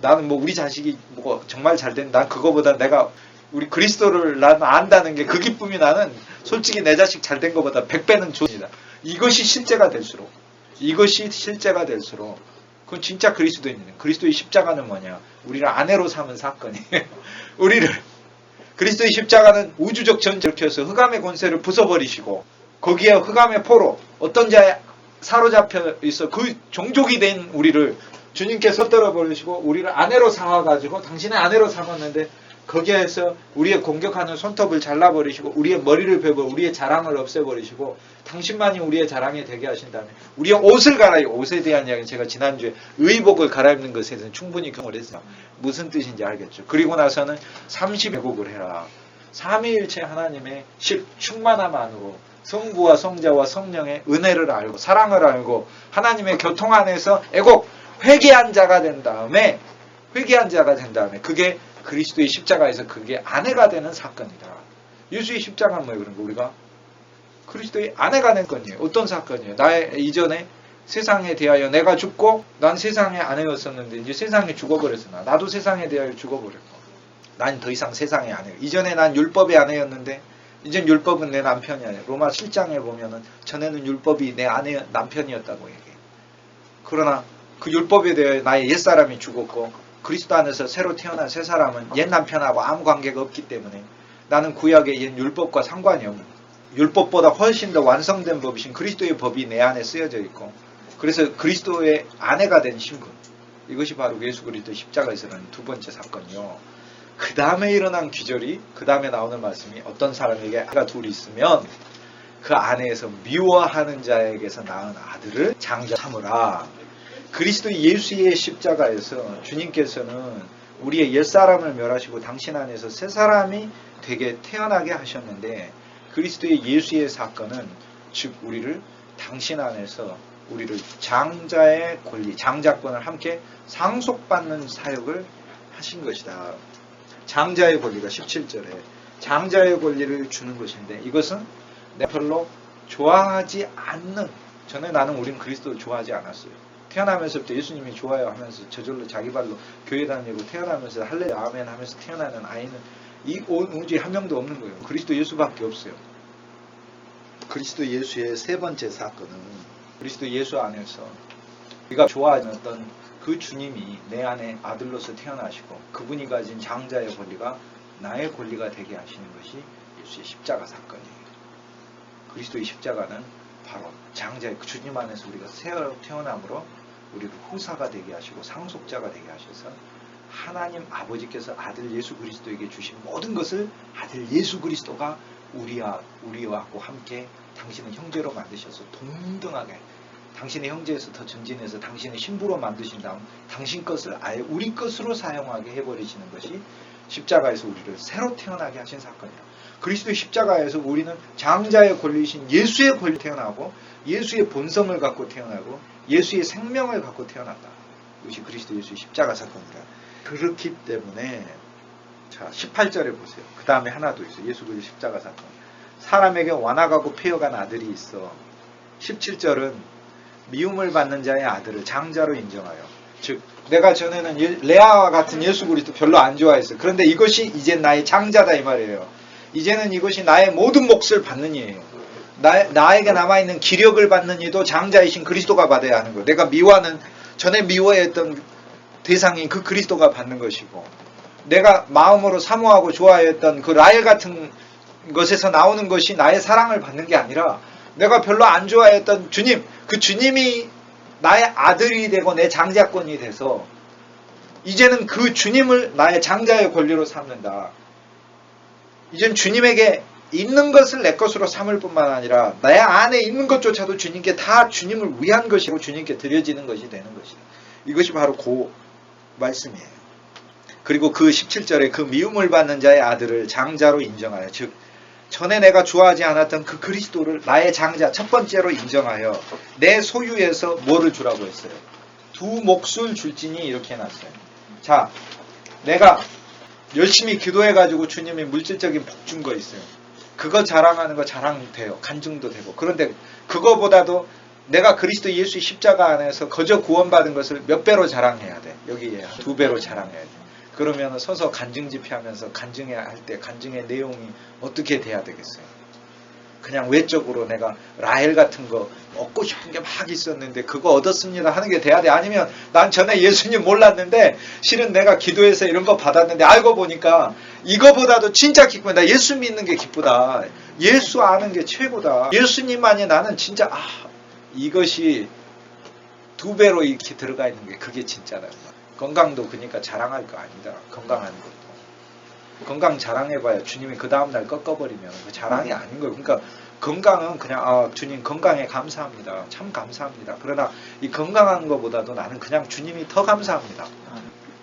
나는 뭐 우리 자식이 뭐 정말 잘된, 난 그거보다 내가 우리 그리스도를 난 안다는 게 그 기쁨이 나는 솔직히 내 자식 잘된 것보다 100배는 좋습니다. 이것이 실제가 될수록 그건 진짜 그리스도입니다. 그리스도의 십자가는 뭐냐? 우리를 아내로 삼은 사건이에요. 우리를 그리스도의 십자가는 우주적 전쟁을 일으켜서 흑암의 권세를 부숴버리시고 거기에 흑암의 포로 어떤 자에 사로잡혀 있어 그 종족이 된 우리를 주님께서 떨어버리시고 우리를 아내로 삼아가지고 당신의 아내로 삼았는데 거기에서 우리의 공격하는 손톱을 잘라버리시고 우리의 머리를 베고 우리의 자랑을 없애버리시고 당신만이 우리의 자랑이 되게 하신 다음에 우리의 옷을 갈아입고, 옷에 대한 이야기는 제가 지난주에 의복을 갈아입는 것에 대해서 충분히 경험을 했어요. 무슨 뜻인지 알겠죠. 그리고 나서는 30회복을 해라. 삼위일체 하나님의 충만함 안으로 성부와 성자와 성령의 은혜를 알고 사랑을 알고 하나님의 교통 안에서 회개한 자가 된 다음에 그게 그리스도의 십자가에서 그게 아내가 되는 사건이다. 예수의 십자가는 뭐예요? 그런 거 우리가 그리스도의 아내가 된 건이에요. 어떤 사건이에요? 나의 이전에 세상에 대하여 내가 죽고 난 세상의 아내였었는데 이제 세상에 죽어버렸어. 나도 세상에 대하여 죽어버렸고 난 더 이상 세상의 아내예요. 이전에 난 율법의 아내였는데 이젠 율법은 내 남편이 아니에요. 로마 7장에 보면은 전에는 율법이 내 아내 남편이었다고 얘기해요. 그러나 그 율법에 대하여 나의 옛사람이 죽었고 그리스도 안에서 새로 태어난 새 사람은 옛 남편하고 아무 관계가 없기 때문에 나는 구약의 옛 율법과 상관이 없는, 율법보다 훨씬 더 완성된 법이신 그리스도의 법이 내 안에 쓰여져 있고, 그래서 그리스도의 아내가 된 신분, 이것이 바로 예수 그리스도 십자가에서 일어난 두 번째 사건이요. 그 다음에 일어난 기절이, 그 다음에 나오는 말씀이 어떤 사람에게 아가 둘이 있으면 그 아내에서 미워하는 자에게서 낳은 아들을 장자 삼으라. 그리스도 예수의 십자가에서 주님께서는 우리의 옛사람을 멸하시고 당신 안에서 새 사람이 되게 태어나게 하셨는데, 그리스도의 예수의 사건은 즉 우리를 당신 안에서 우리를 장자의 권리, 장자권을 함께 상속받는 사역을 하신 것이다. 장자의 권리가 17절에 장자의 권리를 주는 것인데, 이것은 내가 별로 좋아하지 않는, 전에 나는 우린 그리스도를 좋아하지 않았어요. 태어나면서부터 예수님이 좋아요 하면서 저절로 자기 발로 교회 다니고 태어나면서 할렐루야 아멘 하면서 태어나는 아이는 이 온 우주에 한 명도 없는 거예요. 그리스도 예수밖에 없어요. 그리스도 예수의 세 번째 사건은 그리스도 예수 안에서 우리가 좋아하던 그 주님이 내 안에 아들로서 태어나시고 그분이 가진 장자의 권리가 나의 권리가 되게 하시는 것이 예수의 십자가 사건이에요. 그리스도의 십자가는 바로 장자의 그 주님 안에서 우리가 새로 태어남으로 우리를 후사가 되게 하시고 상속자가 되게 하셔서 하나님 아버지께서 아들 예수 그리스도에게 주신 모든 것을 아들 예수 그리스도가 우리와 함께 당신의 형제로 만드셔서 동등하게, 당신의 형제에서 더 전진해서 당신의 신부로 만드신 다음 당신 것을 아예 우리 것으로 사용하게 해버리시는 것이 십자가에서 우리를 새로 태어나게 하신 사건이에요. 그리스도의 십자가에서 우리는 장자의 권리이신 예수의 권리 태어나고 예수의 본성을 갖고 태어나고 예수의 생명을 갖고 태어난다. 이것이 그리스도 예수의 십자가 사건입니다. 그렇기 때문에 자 18절에 보세요. 그 다음에 하나 더 있어요. 예수 그리스도 십자가 사건. 사람에게 완악하고 폐허간 아들이 있어. 17절은 미움을 받는 자의 아들을 장자로 인정하여, 즉 내가 전에는 레아와 같은 예수 그리스도 별로 안 좋아했어요. 그런데 이것이 이제 나의 장자다 이 말이에요. 이제는 이것이 나의 모든 몫을 받는 이에요. 나에게 남아있는 기력을 받는 이도 장자이신 그리스도가 받아야 하는 거예요. 내가 전에 미워했던 대상인 그 그리스도가 받는 것이고, 내가 마음으로 사모하고 좋아했던 그 라헬 같은 것에서 나오는 것이 나의 사랑을 받는 게 아니라 내가 별로 안 좋아했던 주님, 그 주님이 나의 아들이 되고 내 장자권이 돼서 이제는 그 주님을 나의 장자의 권리로 삼는다. 이젠 주님에게 있는 것을 내 것으로 삼을 뿐만 아니라 내 안에 있는 것조차도 주님께 다 주님을 위한 것이고 주님께 드려지는 것이 되는 것이다. 이것이 바로 그 말씀이에요. 그리고 그 17절에 그 미움을 받는 자의 아들을 장자로 인정하여, 즉 전에 내가 좋아하지 않았던 그 그리스도를 나의 장자 첫 번째로 인정하여 내 소유에서 뭐를 주라고 했어요? 두 몫을 줄지니 이렇게 해놨어요. 자, 내가 열심히 기도해가지고 주님이 물질적인 복 준 거 있어요. 그거 자랑하는 거 자랑돼요. 간증도 되고. 그런데 그거보다도 내가 그리스도 예수의 십자가 안에서 거저 구원받은 것을 몇 배로 자랑해야 돼. 여기에 2배로 자랑해야 돼. 그러면 서서 간증 집회하면서 간증해야 할 때 간증의 내용이 어떻게 돼야 되겠어요? 그냥 외적으로 내가 라헬 같은 거 얻고 싶은 게 막 있었는데 그거 얻었습니다 하는 게 돼야 돼. 아니면 난 전에 예수님 몰랐는데 실은 내가 기도해서 이런 거 받았는데 알고 보니까 이거보다도 진짜 기쁘다. 나 예수 믿는 게 기쁘다. 예수 아는 게 최고다. 예수님만이 나는 진짜 이것이 2배로 이렇게 들어가 있는 게 그게 진짜다. 건강도 그러니까 자랑할 거 아니다. 건강하는 것도. 건강 자랑해봐야 주님이 그 다음날 꺾어버리면 그 자랑이 아닌 거예요. 그러니까 건강은 그냥 주님 건강에 감사합니다. 참 감사합니다. 그러나 이 건강한 것보다도 나는 그냥 주님이 더 감사합니다.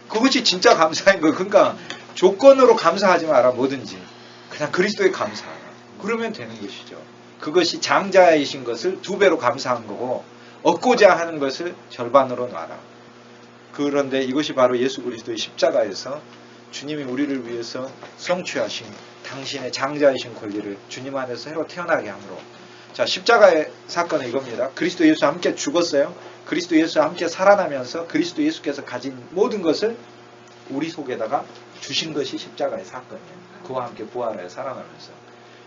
그것이 진짜 감사인 거예요. 그러니까 조건으로 감사하지 마라. 뭐든지 그냥 그리스도에 감사하라. 그러면 되는 것이죠. 그것이 장자이신 것을 2배로 감사한 거고 얻고자 하는 것을 절반으로 놔라. 그런데 이것이 바로 예수 그리스도의 십자가에서 주님이 우리를 위해서 성취하신 당신의 장자이신 권리를 주님 안에서 새로 태어나게 함으로, 자 십자가의 사건은 이겁니다. 그리스도 예수와 함께 죽었어요. 그리스도 예수와 함께 살아나면서 그리스도 예수께서 가진 모든 것을 우리 속에다가 주신 것이 십자가의 사건이에요. 그와 함께 부활하여 살아나면서.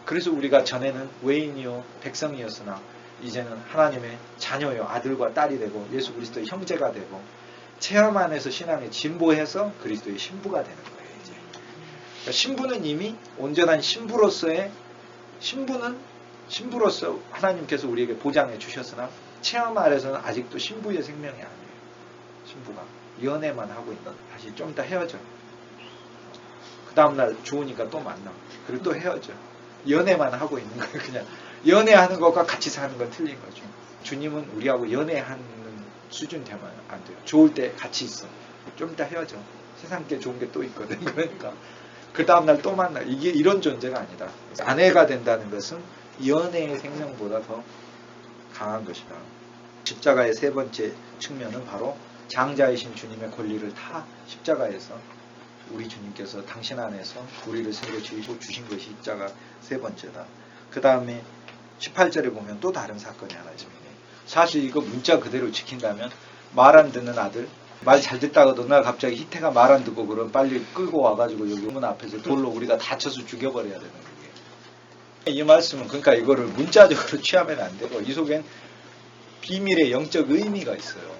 그래서 우리가 전에는 외인이요 백성이었으나 이제는 하나님의 자녀요 아들과 딸이 되고 예수 그리스도의 형제가 되고 체험 안에서 신앙이 진보해서 그리스도의 신부가 되는 거예요. 이제. 그러니까 신부는 이미 온전한 신부로서 하나님께서 우리에게 보장해 주셨으나 체험 아래서는 아직도 신부의 생명이 아니에요. 신부가 연애만 하고 있는, 다시 좀 이따 헤어져. 그 다음날 좋으니까 또 만나. 그리고 또 헤어져. 연애만 하고 있는 거예요. 그냥 연애하는 것과 같이 사는 건 틀린 거죠. 주님은 우리하고 연애하는 수준 되면 안 돼요. 좋을 때 같이 있어. 좀 이따 헤어져. 세상 게 좋은 게 또 있거든. 그러니까 그 다음날 또 만나. 이게 이런 존재가 아니다. 아내가 된다는 것은 연애의 생명보다 더 강한 것이다. 십자가의 세 번째 측면은 바로 장자이신 주님의 권리를 다 십자가에서 우리 주님께서 당신 안에서 우리를 새겨주시고 주신 것이 십자가 세 번째다. 그 다음에 18절에 보면 또 다른 사건이 하나 있습니다. 사실 이거 문자 그대로 지킨다면 말 안 듣는 아들, 말 잘 듣다가도 나 갑자기 희태가 말 안 듣고 그럼 빨리 끌고 와가지고 여기 문 앞에서 돌로 우리가 다쳐서 죽여버려야 되는 거예요. 이 말씀은 그러니까 이거를 문자적으로 취하면 안 되고 이 속엔 비밀의 영적 의미가 있어요.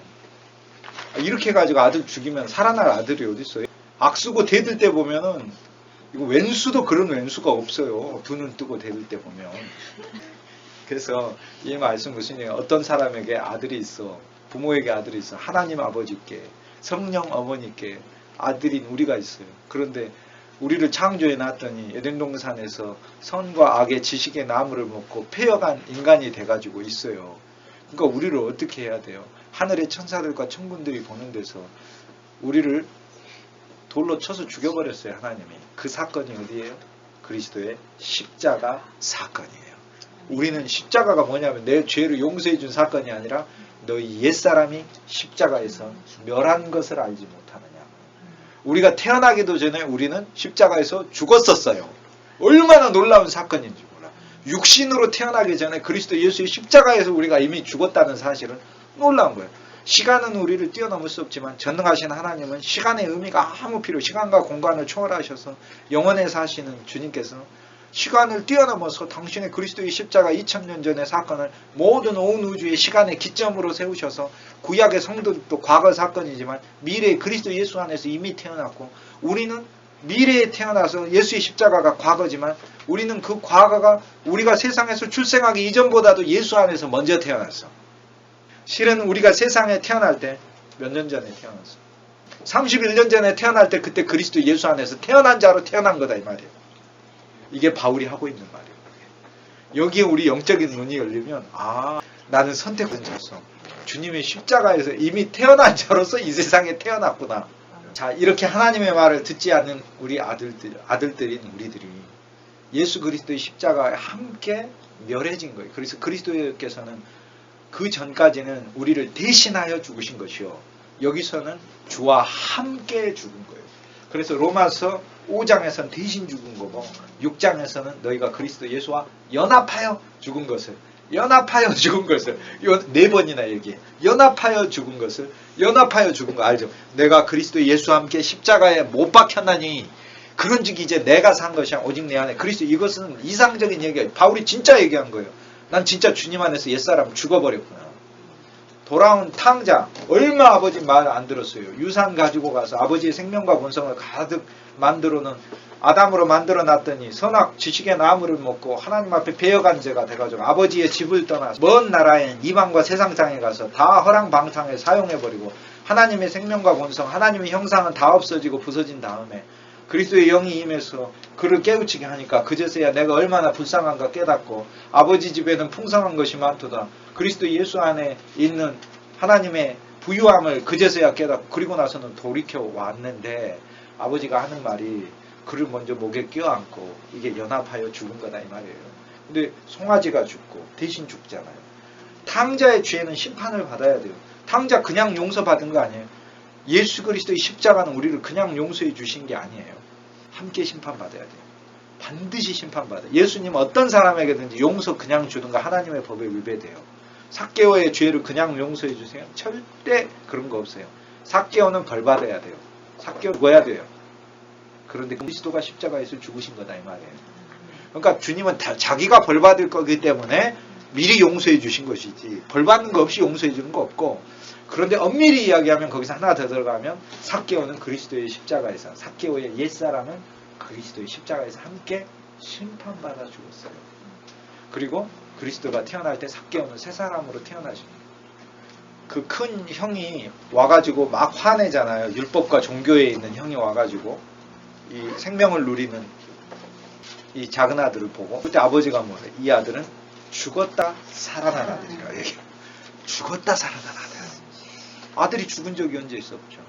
이렇게 해가지고 아들 죽이면 살아날 아들이 어디 있어요? 악수고 대들 때 보면은 이거 왼수도 그런 왼수가 없어요. 두 눈 뜨고 대들 때 보면. 그래서 이 말씀 무슨 얘기예요? 어떤 사람에게 아들이 있어, 부모에게 아들이 있어, 하나님 아버지께, 성령 어머니께 아들인 우리가 있어요. 그런데 우리를 창조해 놨더니 에덴 동산에서 선과 악의 지식의 나무를 먹고 패여간 인간이 돼가지고 있어요. 그러니까 우리를 어떻게 해야 돼요? 하늘의 천사들과 천군들이 보는 데서 우리를 돌로 쳐서 죽여버렸어요. 하나님이. 그 사건이 어디예요? 그리스도의 십자가 사건이에요. 우리는 십자가가 뭐냐면 내 죄를 용서해 준 사건이 아니라 너희 옛사람이 십자가에서 멸한 것을 알지 못하느냐. 우리가 태어나기도 전에 우리는 십자가에서 죽었었어요. 얼마나 놀라운 사건인지 몰라. 육신으로 태어나기 전에 그리스도 예수의 십자가에서 우리가 이미 죽었다는 사실은 놀라운 거예요. 시간은 우리를 뛰어넘을 수 없지만 전능하신 하나님은 시간의 의미가 아무 필요, 시간과 공간을 초월하셔서 영원에 사시는 주님께서 시간을 뛰어넘어서 당신의 그리스도의 십자가 2000년 전의 사건을 모든 온 우주의 시간의 기점으로 세우셔서 구약의 성도들도 과거 사건이지만 미래의 그리스도 예수 안에서 이미 태어났고 우리는 미래에 태어나서 예수의 십자가가 과거지만 우리는 그 과거가 우리가 세상에서 출생하기 이전보다도 예수 안에서 먼저 태어났어. 실은 우리가 세상에 태어날 때 몇 년 전에 태어났어. 31년 전에 태어날 때 그때 그리스도 예수 안에서 태어난 자로 태어난 거다 이 말이에요. 이게 바울이 하고 있는 말이에요. 여기에 우리 영적인 눈이 열리면 나는 선택한 자였어. 주님의 십자가에서 이미 태어난 자로서 이 세상에 태어났구나. 자, 이렇게 하나님의 말을 듣지 않는 우리 아들들인 우리들이 예수 그리스도의 십자가에 함께 멸해진 거예요. 그래서 그리스도께서는 그 전까지는 우리를 대신하여 죽으신 것이요. 여기서는 주와 함께 죽은 거예요. 그래서 로마서 5장에서는 대신 죽은 거고 6장에서는 너희가 그리스도 예수와 연합하여 죽은 것을 이거 4번이나 얘기해. 연합하여 죽은 거 알죠? 내가 그리스도 예수와 함께 십자가에 못 박혔나니 그런즉 이제 내가 산 것이 오직 내 안에 그리스도. 이것은 이상적인 얘기예요. 바울이 진짜 얘기한 거예요. 난 진짜 주님 안에서 옛사람 죽어버렸구나. 돌아온 탕자, 얼마 아버지 말 안 들었어요. 유산 가지고 가서 아버지의 생명과 본성을 가득 만들어놓은 아담으로 만들어놨더니 선악 지식의 나무를 먹고 하나님 앞에 배어간 죄가 돼가지고 아버지의 집을 떠나서 먼 나라에 이방과 세상장에 가서 다 허랑방탕에 사용해버리고 하나님의 생명과 본성, 하나님의 형상은 다 없어지고 부서진 다음에 그리스도의 영이 임해서 그를 깨우치게 하니까 그제서야 내가 얼마나 불쌍한가 깨닫고 아버지 집에는 풍성한 것이 많도다. 그리스도 예수 안에 있는 하나님의 부유함을 그제서야 깨닫고 그리고 나서는 돌이켜 왔는데 아버지가 하는 말이 그를 먼저 목에 껴안고 이게 연합하여 죽은 거다 이 말이에요. 근데 송아지가 죽고 대신 죽잖아요. 탕자의 죄는 심판을 받아야 돼요. 탕자 그냥 용서받은 거 아니에요. 예수 그리스도의 십자가는 우리를 그냥 용서해 주신 게 아니에요. 함께 심판받아야 돼요. 반드시 심판받아요. 예수님 어떤 사람에게든지 용서 그냥 주는 거 하나님의 법에 위배돼요. 삭개오의 죄를 그냥 용서해 주세요. 절대 그런 거 없어요. 삭개오는 벌받아야 돼요. 삭개오 죽어야 돼요. 그런데 그리스도가 십자가에서 죽으신 거다 이 말이에요. 그러니까 주님은 자기가 벌받을 거기 때문에 미리 용서해 주신 것이지 벌받는 거 없이 용서해 주는 거 없고 그런데 엄밀히 이야기하면 거기서 하나 더 들어가면 삭개오는 그리스도의 십자가에서, 삭개오의 옛사람은 그리스도의 십자가에서 함께 심판받아 죽었어요. 그리고 그리스도가 태어날 때 삭개오는 새 사람으로 태어나십니다. 그 큰 형이 와가지고 막 화내잖아요. 율법과 종교에 있는 형이 와가지고 이 생명을 누리는 이 작은 아들을 보고, 그때 아버지가 뭐래? 이 아들은 죽었다 살아난 아들이라 얘기해요. 죽었다 살아난 아들. 아들이 죽은 적이 언제 있어? 없죠.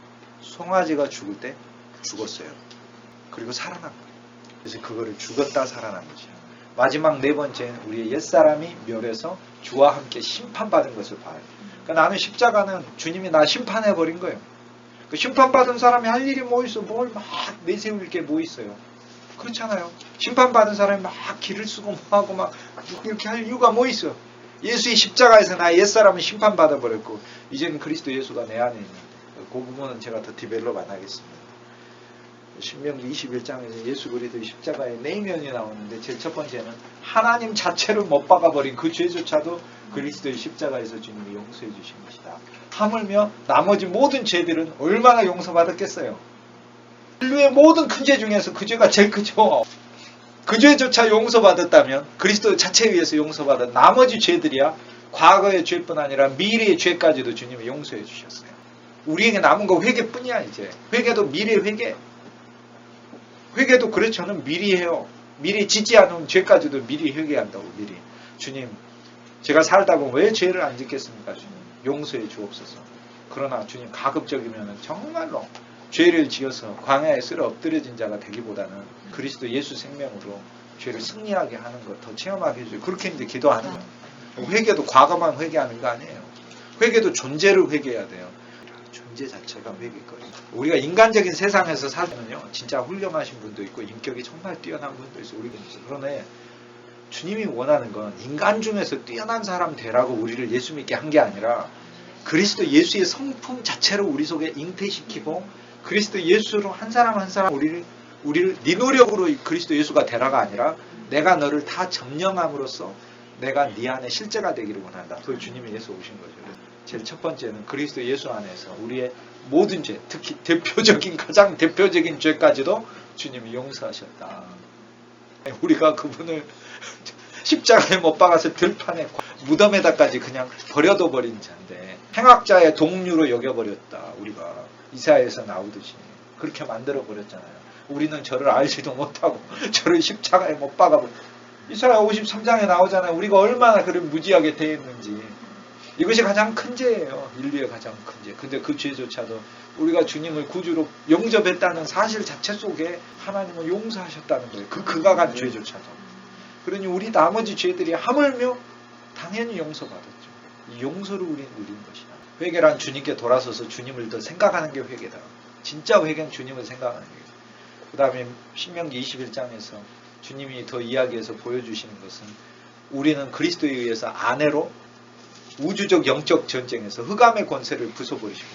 송아지가 죽을 때 죽었어요. 그리고 살아난 거예요. 그래서 그거를 죽었다 살아난 거죠. 마지막 네 번째는 우리의 옛사람이 멸해서 주와 함께 심판받은 것을 봐요. 그러니까 나는 십자가는 주님이 나 심판해버린 거예요. 그 심판받은 사람이 할 일이 뭐 있어? 뭘 막 내세울 게 뭐 있어요? 그렇잖아요. 심판받은 사람이 막 길을 쓰고 뭐하고 막 이렇게 할 이유가 뭐 있어요? 예수의 십자가에서 나의 옛사람은 심판받아버렸고 이제는 그리스도 예수가 내 안에 있는데, 그 부분은 제가 더 디벨롭 안 하겠습니다. 신명기 21장에서 예수 그리스도의 십자가의 네 면이 나오는데, 제일 첫 번째는 하나님 자체를 못 박아버린 그 죄조차도 그리스도의 십자가에서 주님이 용서해 주신 것이다. 하물며 나머지 모든 죄들은 얼마나 용서받았겠어요. 인류의 모든 큰 죄 중에서 그 죄가 제일 크죠. 그 죄조차 용서받았다면 그리스도 자체에 의해서 용서받은 나머지 죄들이야 과거의 죄뿐 아니라 미래의 죄까지도 주님이 용서해 주셨어요. 우리에게 남은 거 회개뿐이야. 이제 회개도 미래 회개. 회개도 그렇죠는 미리 해요. 미리 짓지 않은 죄까지도 미리 회개한다고. 미리. 주님, 제가 살다 보면 왜 죄를 안 짓겠습니까? 주님, 용서해 주옵소서. 그러나 주님, 가급적이면 정말로 죄를 지어서 광야에 쓸어 엎드려진 자가 되기보다는 그리스도 예수 생명으로 죄를 승리하게 하는 것 더 체험하게 해주세요. 그렇게 이제 기도하는 거예요. 회개도 과거만 회개하는 거 아니에요. 회개도 존재를 회개해야 돼요. 존재 자체가 회개거든요. 우리가 인간적인 세상에서 살면요, 진짜 훌륭하신 분도 있고 인격이 정말 뛰어난 분도 있어요. 우리는 있어요. 그런데 주님이 원하는 건 인간 중에서 뛰어난 사람 되라고 우리를 예수 믿게 한 게 아니라 그리스도 예수의 성품 자체로 우리 속에 잉태시키고 그리스도 예수로 한 사람 한 사람 우리를 네 노력으로 그리스도 예수가 되라가 아니라 내가 너를 다 점령함으로써 내가 네 안에 실제가 되기를 원한다. 그걸 주님이 예수 오신 거죠. 제일 첫 번째는 그리스도 예수 안에서 우리의 모든 죄, 특히 가장 대표적인 죄까지도 주님이 용서하셨다. 우리가 그분을 십자가에 못 박아서 들판에 무덤에다까지 그냥 버려둬 버린 자인데 행악자의 동류로 여겨버렸다. 우리가 이사야에서 나오듯이 그렇게 만들어 버렸잖아요. 우리는 저를 알지도 못하고 저를 십자가에 못 박아버렸다. 이사야 53장에 나오잖아요. 우리가 얼마나 그런 무지하게 대했는지. 이것이 가장 큰 죄예요. 인류의 가장 큰 죄. 근데 그 죄조차도 우리가 주님을 구주로 영접했다는 사실 자체 속에 하나님은 용서하셨다는 거예요. 그가 간 죄조차도. 그러니 우리 나머지 죄들이 하물며 당연히 용서받았죠. 이 용서를 우리는 누린 것이다. 회개란 주님께 돌아서서 주님을 더 생각하는 게 회개다. 진짜 회개는 주님을 생각하는 거예요. 그 다음에 신명기 21장에서 주님이 더 이야기해서 보여주시는 것은 우리는 그리스도에 의해서 아내로 우주적 영적 전쟁에서 흑암의 권세를 부숴버리시고,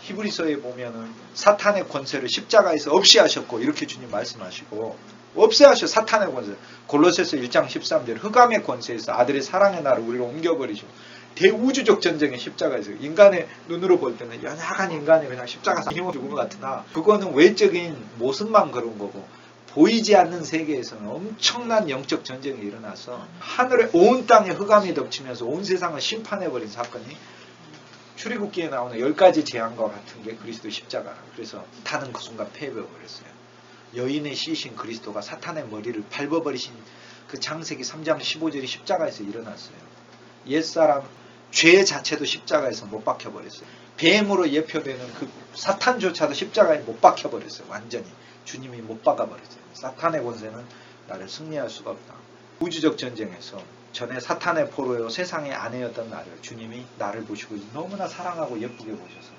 히브리서에 보면은 사탄의 권세를 십자가에서 없이 하셨고 이렇게 주님 말씀하시고 없애하셔. 사탄의 권세. 골로새서 1장 13절 흑암의 권세에서 아들의 사랑의 날을 우리로 옮겨버리시고 대우주적 전쟁의 십자가에서 인간의 눈으로 볼 때는 연약한 인간이 그냥 십자가에서 힘을 주는 것 같으나 그거는 외적인 모습만 그런 거고 보이지 않는 세계에서는 엄청난 영적 전쟁이 일어나서 하늘의 온 땅에 흑암이 덮치면서 온 세상을 심판해버린 사건이 출애굽기에 나오는 10가지 재앙과 같은 게 그리스도 십자가라. 그래서 타는 그 순간 패배해버렸어요. 여인의 씨신 그리스도가 사탄의 머리를 밟아버리신 그 창세기 3장 15절이 십자가에서 일어났어요. 옛사람 죄 자체도 십자가에서 못 박혀버렸어요. 뱀으로 예표되는 그 사탄조차도 십자가에 못 박혀버렸어요. 완전히 주님이 못 박아버렸어요. 사탄의 권세는 나를 승리할 수가 없다. 우주적 전쟁에서 전에 사탄의 포로요 세상의 아내였던 나를 주님이 나를 보시고 너무나 사랑하고 예쁘게 보셔서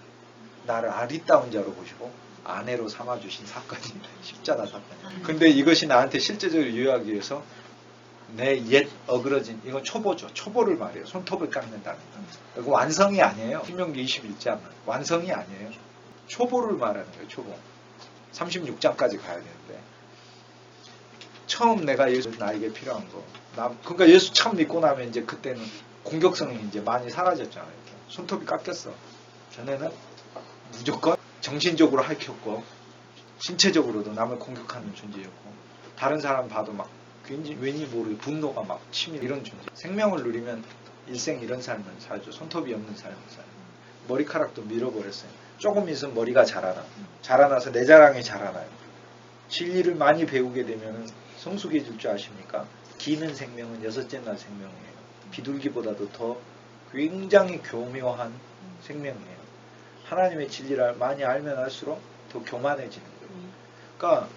나를 아리따운 자로 보시고 아내로 삼아주신 사건이 십자가 사건이에요. 근데 이것이 나한테 실제적으로 유효하기 위해서 내 옛 어그러진, 이건 초보죠. 초보를 말해요. 손톱을 깎는다는 거. 이거 완성이 아니에요. 신명기 21장은 완성이 아니에요. 초보를 말하는 거예요. 초보. 36장까지 가야 되는데 처음 내가 예수 나에게 필요한 거. 그러니까 예수 참 믿고 나면 이제 그때는 공격성이 이제 많이 사라졌잖아요. 손톱이 깎였어. 전에는 무조건 정신적으로 핥혔고 신체적으로도 남을 공격하는 존재였고 다른 사람 봐도 막 왠지 모르게 분노가 막 치밀 이런 존재. 생명을 누리면 일생 이런 삶을 살죠. 손톱이 없는 삶을 살아요. 머리카락도 밀어버렸어요. 조금 있으면 머리가 자라나서 내 자랑이 자라나요. 진리를 많이 배우게 되면 성숙해질 줄 아십니까? 기는 생명은 여섯째 날 생명이에요. 비둘기보다도 더 굉장히 교묘한 생명이에요. 하나님의 진리를 많이 알면 알수록 더 교만해지는 거예요. 그러니까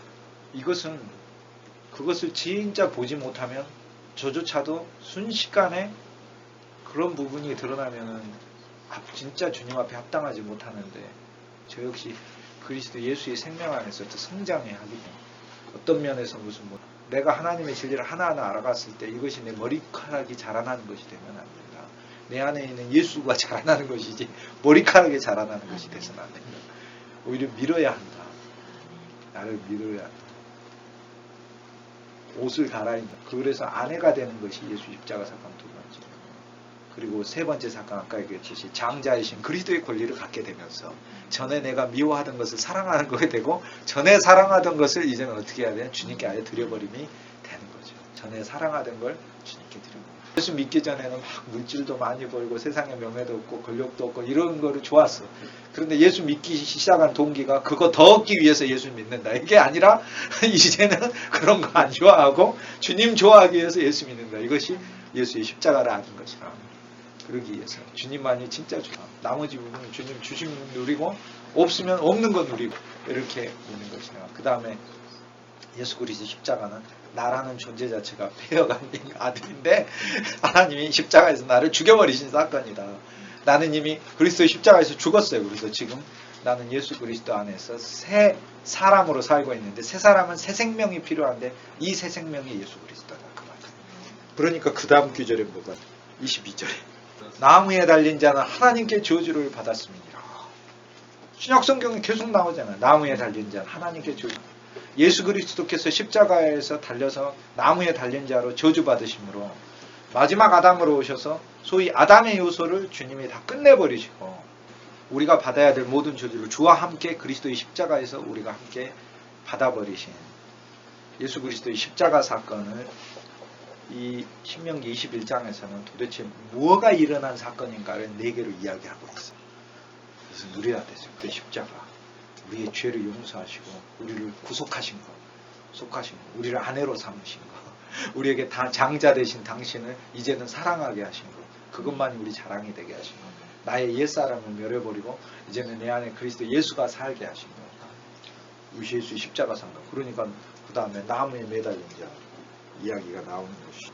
그것을 진짜 보지 못하면 저조차도 순식간에 그런 부분이 드러나면은 진짜 주님 앞에 합당하지 못하는데 저 역시 그리스도 예수의 생명 안에서 더 성장해야 하기 때문에 어떤 면에서 내가 하나님의 진리를 하나하나 알아갔을 때 이것이 내 머리카락이 자라나는 것이 되면 안 된다. 내 안에 있는 예수가 자라나는 것이지 머리카락이 자라나는 것이 돼서는 안 된다. 오히려 밀어야 한다. 나를 밀어야 한다. 옷을 갈아입는다. 그래서 아내가 되는 것이 예수 십자가 사건 두 번째. 그리고 세 번째 사건 아까 얘기했듯이 장자이신 그리스도의 권리를 갖게 되면서 전에 내가 미워하던 것을 사랑하는 거게 되고 전에 사랑하던 것을 이제는 어떻게 해야 되냐? 주님께 아예 드려버림이 되는 거죠. 전에 사랑하던 걸 주님께 드려버리고 예수 믿기 전에는 막 물질도 많이 벌고 세상에 명예도 없고 권력도 없고 이런 거를 좋았어. 그런데 예수 믿기 시작한 동기가 그거 더 얻기 위해서 예수 믿는다. 이게 아니라 이제는 그런 거 안 좋아하고 주님 좋아하기 위해서 예수 믿는다. 이것이 예수의 십자가를 아는 것이라. 그러기 위해서 주님만이 진짜 좋아. 나머지 부분은 주님 주시면 누리고 없으면 없는 거 누리고 이렇게 있는 것이라. 그 다음에 예수 그리스도 십자가는 나라는 존재 자체가 폐허가 아들인데 하나님이 십자가에서 나를 죽여버리신 사건이다. 나는 이미 그리스도의 십자가에서 죽었어요. 그래서 지금 나는 예수 그리스도 안에서 새 사람으로 살고 있는데 새 사람은 새 생명이 필요한데 이 새 생명이 예수 그리스도다. 그 말이에요. 그러니까 그 다음 구절에 뭐가 22절에 나무에 달린 자는 하나님께 저주를 받았습니다. 신약 성경에 계속 나오잖아요. 나무에 달린 자는 하나님께 저주. 예수 그리스도께서 십자가에서 달려서 나무에 달린 자로 저주받으심으로 마지막 아담으로 오셔서 소위 아담의 요소를 주님이 다 끝내버리시고 우리가 받아야 될 모든 저주를 주와 함께 그리스도의 십자가에서 우리가 함께 받아버리신 예수 그리스도의 십자가 사건을 이 신명기 21장에서는 도대체 뭐가 일어난 사건인가를 4개로 이야기하고 있어요. 그래서 누려야 되죠. 그 십자가. 우리의 죄를 용서하시고 우리를 구속하신 것, 속하신 것, 우리를 아내로 삼으신 것, 우리에게 다 장자 되신 당신을 이제는 사랑하게 하신 것, 그것만이 우리 자랑이 되게 하신 것, 나의 옛사람을 멸해버리고 이제는 내 안에 그리스도 예수가 살게 하신 것, 우리 예수의 십자가 상각. 그러니까 그 다음에 나무에 매달린 자 이야기가 나오는 것이죠.